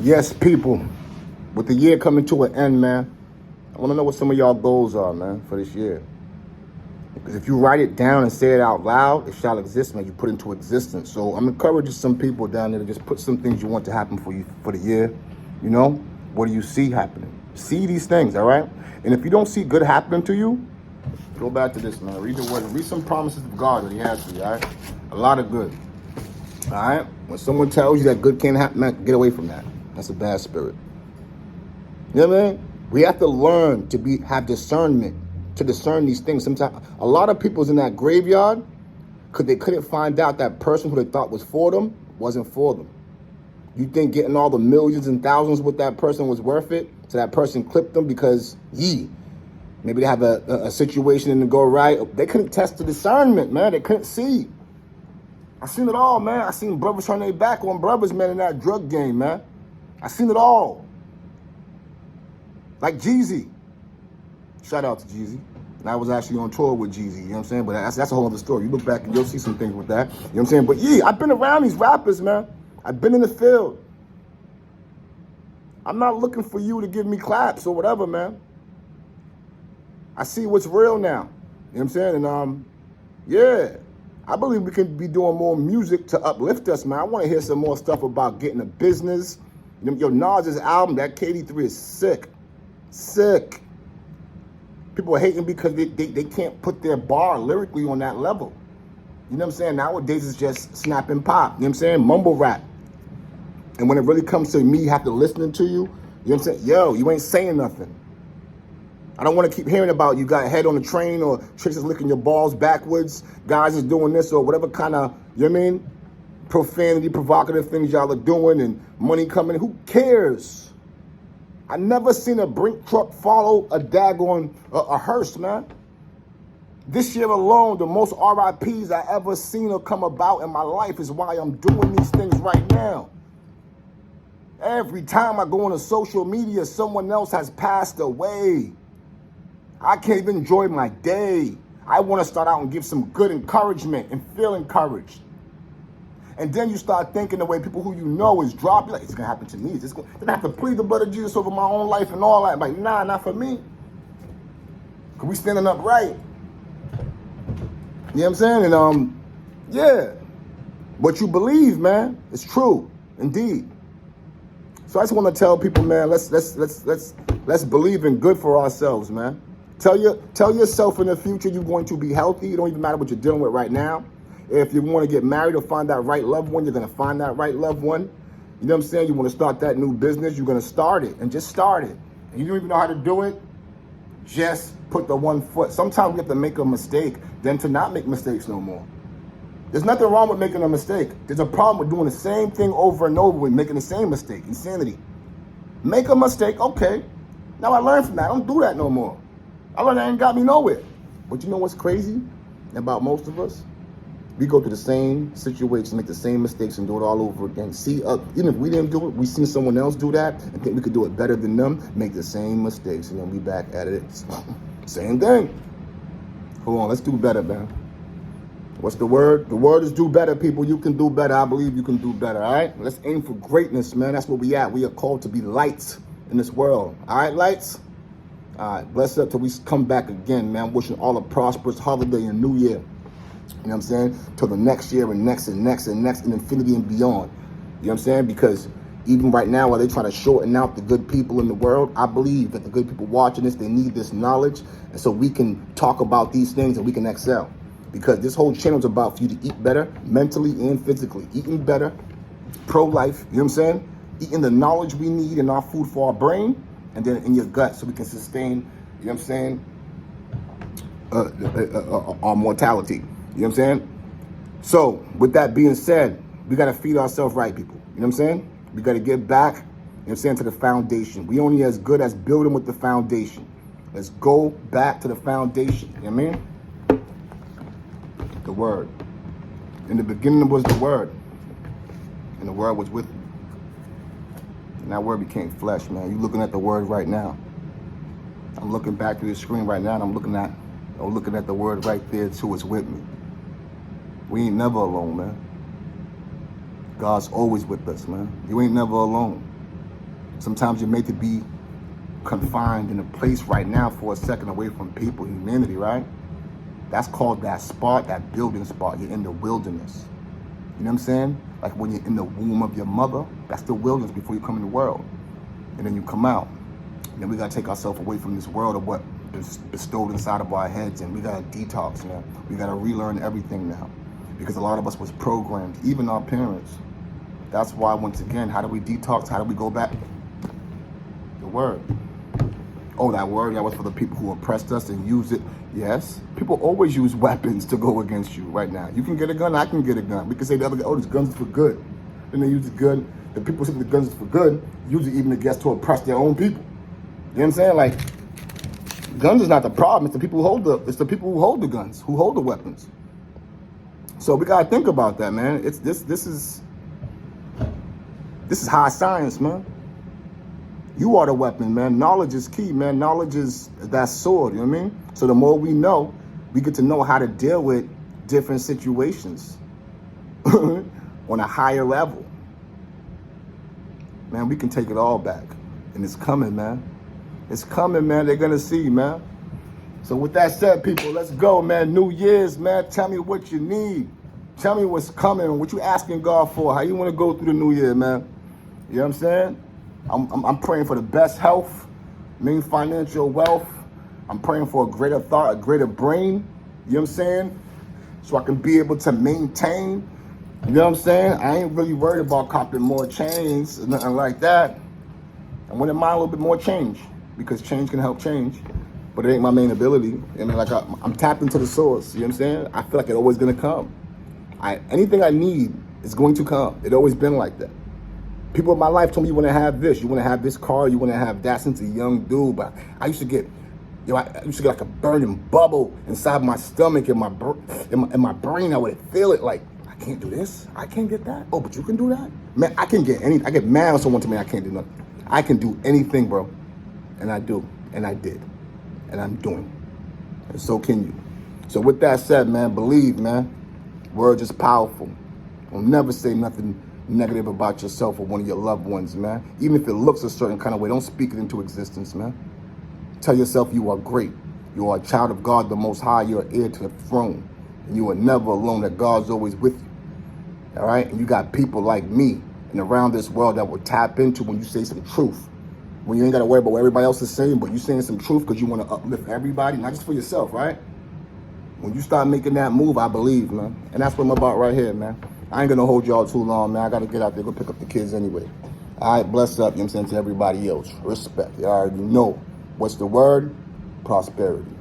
Yes, people, with the year coming to an end, man, I want to know what some of y'all goals are, man, for this year. Because if you write it down and say it out loud, it shall exist, man. You put it into existence. So I'm encouraging some people down there to just put some things you want to happen for you for the year. You know, what do you see happening? See these things, all right? And if you don't see good happening to you, go back to this, man. Read the word. Read some promises of God that He has for you, all right? A lot of good, all right? When someone tells you that good can't happen, man, get away from that. That's a bad spirit. You know what I mean? We have to learn to have discernment, to discern these things. Sometimes a lot of people's in that graveyard because they couldn't find out that person who they thought was for them wasn't for them. You think getting all the millions and thousands with that person was worth it? So that person clipped them because maybe they have a situation and to go right. They couldn't test the discernment, man. They couldn't see. I seen it all, man. I seen brothers turn their back on brothers, man, in that drug game, man. I seen it all. Like Jeezy. Shout out to Jeezy. And I was actually on tour with Jeezy, you know what I'm saying? But that's a whole other story. You look back and you'll see some things with that. You know what I'm saying? But I've been around these rappers, man. I've been in the field. I'm not looking for you to give me claps or whatever, man. I see what's real now. You know what I'm saying? And I believe we can be doing more music to uplift us, man. I want to hear some more stuff about getting a business. Yo, Nas's album, that KD3 is sick. Sick. People are hating because they can't put their bar lyrically on that level. You know what I'm saying? Nowadays it's just snap and pop. You know what I'm saying? Mumble rap. And when it really comes to me have to listening to you, you know what I'm saying? Yo, you ain't saying nothing. I don't want to keep hearing about you got a head on the train or chicks is licking your balls backwards, guys is doing this or whatever kind of, you know what I mean? Profanity, provocative things y'all are doing and money coming in. Who cares? I never seen a Brink truck follow a daggone a hearse, man. This year alone, the most RIPs I ever seen or come about in my life is why I'm doing these things right now. Every time I go on social media, someone else has passed away. I can't even enjoy my day. I want to start out and give some good encouragement and feel encouraged. And then you start thinking the way people who you know is dropping, like, it's going to happen to me. It's going to have to plead the blood of Jesus over my own life and all that. Like, nah, not for me. Because we standing up right. You know what I'm saying? And, what you believe, man, it's true, indeed. So I just want to tell people, man, let's believe in good for ourselves, man. Tell yourself in the future you're going to be healthy. It don't even matter what you're dealing with right now. If you want to get married or find that right loved one, you're going to find that right loved one. You know what I'm saying? You want to start that new business, you're going to start it and just start it. And you don't even know how to do it, just put the one foot. Sometimes we have to make a mistake than to not make mistakes no more. There's nothing wrong with making a mistake. There's a problem with doing the same thing over and over and making the same mistake. Insanity. Make a mistake, okay. Now I learned from that. I don't do that no more. I learned that ain't got me nowhere. But you know what's crazy about most of us? We go through the same situation, make the same mistakes, and do it all over again. See, even if we didn't do it, we seen someone else do that and think we could do it better than them, make the same mistakes, and then we back at it. Same thing. Hold on, let's do better, man. What's the word? The word is do better, people. You can do better. I believe you can do better, all right? Let's aim for greatness, man. That's where we at. We are called to be lights in this world. All right, lights? All right, bless up till we come back again, man. Wishing all a prosperous holiday and new year. You know what I'm saying? Till the next year and next and next and next and infinity and beyond. You know what I'm saying? Because even right now, while they're trying to shorten out the good people in the world, I believe that the good people watching this, they need this knowledge. And so we can talk about these things and we can excel. Because this whole channel is about for you to eat better, mentally and physically. Eating better, pro-life, you know what I'm saying? Eating the knowledge we need in our food for our brain and then in your gut so we can sustain, you know what I'm saying, our mortality. You know what I'm saying? So, with that being said, we got to feed ourselves right, people. You know what I'm saying? We got to get back, you know what I'm saying, to the foundation. We only as good as building with the foundation. Let's go back to the foundation. You know what I mean? The Word. In the beginning was the Word. And the Word was with me. And that Word became flesh, man. You looking at the Word right now. I'm looking back through the screen right now, and I'm looking at the Word right there, too. It's with me. We ain't never alone, man. God's always with us, man. You ain't never alone. Sometimes you're made to be confined in a place right now for a second away from people, humanity, right? That's called that spot, that building spot. You're in the wilderness. You know what I'm saying? Like when you're in the womb of your mother, that's the wilderness before you come in the world. And then you come out. And then we got to take ourselves away from this world of what is bestowed inside of our heads. And we got to detox now. We got to relearn everything now. Because a lot of us was programmed, even our parents. That's why, once again, how do we detox? How do we go back? The word. Oh, that word, that was for the people who oppressed us and used it. Yes, people always use weapons to go against you right now. You can get a gun, I can get a gun. We can say the other guy, oh, this gun's for good. Then they use the gun. The people who say the guns is for good, use it even against to oppress their own people. You know what I'm saying? Like, guns is not the problem. It's the people who hold the guns, who hold the weapons. So we gotta think about that, man. This is high science, man. You are the weapon, man. Knowledge is key, man. Knowledge is that sword, you know what I mean? So the more we know, we get to know how to deal with different situations on a higher level. Man, we can take it all back. And it's coming, man. It's coming, man. They're going to see, man. So with that said, people, let's go, man. New Year's, man. Tell me what you need. Tell me what's coming, what you asking God for, how you want to go through the new year, man. You know what I'm saying? I'm praying for the best health, mean financial wealth. I'm praying for a greater thought, a greater brain. You know what I'm saying? So I can be able to maintain. You know what I'm saying? I ain't really worried about copping more chains or nothing like that. I want to mind a little bit more change because change can help change, but it ain't my main ability. I mean, like I'm tapped into the source. You know what I'm saying? I feel like it's always gonna come. Anything I need is going to come. It's always been like that. People in my life told me you want to have this, you want to have this car, you want to have that since a young dude. But I used to get, I used to get like a burning bubble inside my stomach and my brain. I would feel it like, I can't do this, I can't get that. Oh, but you can do that, man. I can get anything. I get mad when someone to me I can't do nothing. I can do anything, bro, and I do, and I did, and I'm doing, and so can you. So with that said, man, believe, man. Words is powerful. Don't never say nothing negative about yourself or one of your loved ones, man. Even if it looks a certain kind of way, don't speak it into existence, man. Tell yourself you are great. You are a child of God, the Most High. You are heir to the throne. And you are never alone, that God's always with you. All right? And you got people like me and around this world that will tap into when you say some truth. When you ain't got to worry about what everybody else is saying, but you saying some truth because you want to uplift everybody, not just for yourself, right? When you start making that move, I believe, man. And that's what I'm about right here, man. I ain't gonna hold y'all too long, man. I gotta get out there, go pick up the kids anyway. All right, bless up, you know what I'm saying, to everybody else. Respect. You already know. What's the word? Prosperity.